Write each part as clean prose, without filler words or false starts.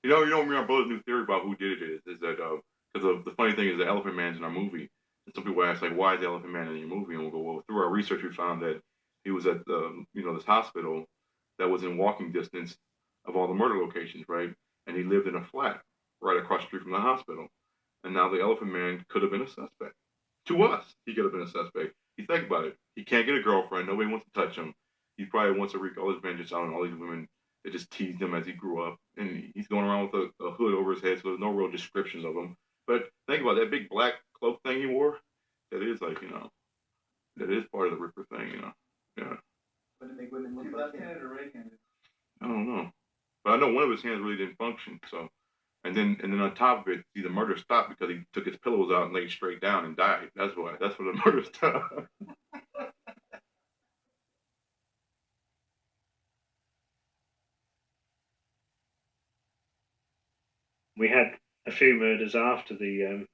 You know, my brother's new theory about who did it is that because the funny thing is the Elephant Man's in our movie, and some people ask like, why is the Elephant Man in your movie? And we'll go, well, through our research, we found that he was at this hospital that was in walking distance of all the murder locations, right? And he lived in a flat right across the street from the hospital. And now the Elephant Man could have been a suspect. To us, he could have been a suspect. You think about it. He can't get a girlfriend. Nobody wants to touch him. He probably wants to wreak all his vengeance on all these women that just teased him as he grew up. And he's going around with a hood over his head, so there's no real descriptions of him. But think about that big black cloak thing he wore. That is like, that is part of the Ripper thing, Yeah. What did make women look like left-handed or right-handed? I don't know. But I know one of his hands really didn't function, so. And then on top of it, see, the murder stopped because he took his pillows out and laid straight down and died. That's why. That's when the murder stopped. We had a few murders after the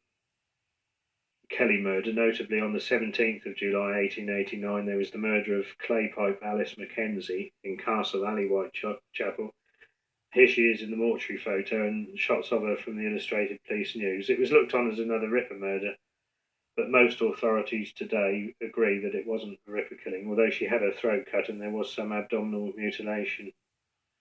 Kelly murder, notably on the 17th of July 1889, there was the murder of Claypipe Alice Mackenzie in Castle Alley, Whitechapel. Here she is in the mortuary photo and shots of her from the Illustrated Police News. It was looked on as another Ripper murder, but most authorities today agree that it wasn't a Ripper killing, although she had her throat cut and there was some abdominal mutilation.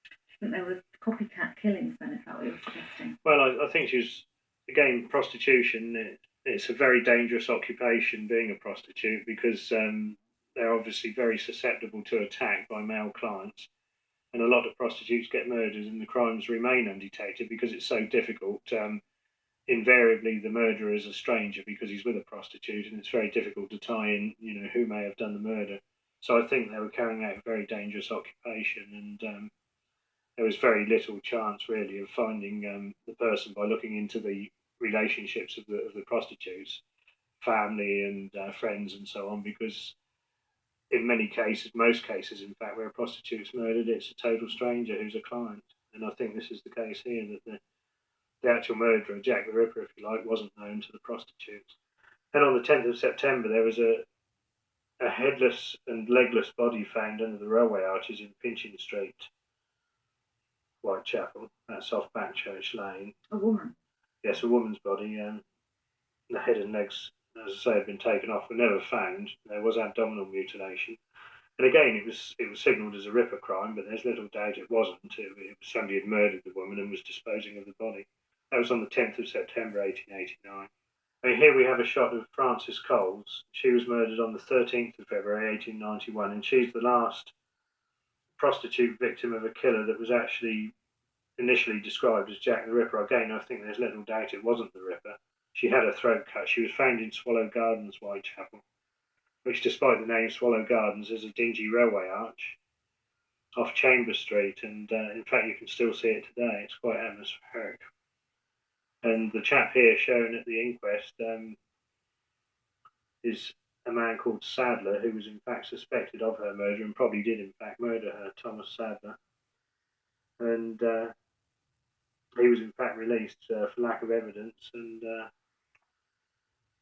I think there were copycat killings then, is that what you're suggesting? Well, I think she was, again, prostitution. It's a very dangerous occupation, being a prostitute, because they're obviously very susceptible to attack by male clients. And a lot of prostitutes get murdered and the crimes remain undetected because it's so difficult. Invariably, the murderer is a stranger because he's with a prostitute, and it's very difficult to tie in, who may have done the murder. So I think they were carrying out a very dangerous occupation, and there was very little chance, really, of finding the person by looking into the relationships of the prostitutes, family and friends and so on, because in many cases, most cases, in fact, where a prostitute's murdered, it's a total stranger who's a client. And I think this is the case here, that the actual murderer, Jack the Ripper, if you like, wasn't known to the prostitutes. And on the 10th of September, there was a headless and legless body found under the railway arches in Pinchin Street, Whitechapel. That's off Backchurch Lane. A woman? Yes, a woman's body. The head and legs, as I say, had been taken off, were never found. There was abdominal mutilation. And again, it was signalled as a Ripper crime, but there's little doubt it wasn't. It was somebody had murdered the woman and was disposing of the body. That was on the 10th of September 1889. Here we have a shot of Frances Coles. She was murdered on the 13th of February 1891, and she's the last prostitute victim of a killer that was actually initially described as Jack the Ripper. Again, I think there's little doubt it wasn't the Ripper. She had her throat cut. She was found in Swallow Gardens, Whitechapel, which, despite the name Swallow Gardens, is a dingy railway arch off Chamber Street, and in fact you can still see it today. It's quite atmospheric. And the chap here shown at the inquest is a man called Sadler, who was in fact suspected of her murder and probably did in fact murder her, Thomas Sadler. And he was in fact released for lack of evidence, and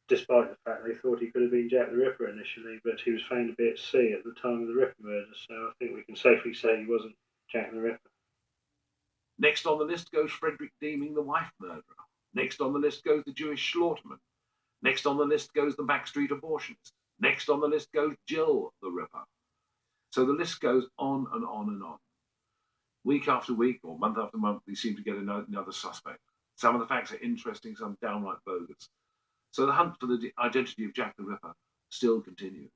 despite the fact they thought he could have been Jack the Ripper initially, but he was found to be at sea at the time of the Ripper murder, so I think we can safely say he wasn't Jack the Ripper. Next on the list goes Frederick Deeming, the wife murderer. Next on the list goes the Jewish slaughterman. Next on the list goes the backstreet abortionist. Next on the list goes Jill the Ripper. So the list goes on and on and on. Week after week or month after month, we seem to get another suspect. Some of the facts are interesting, some downright bogus. So the hunt for the identity of Jack the Ripper still continues.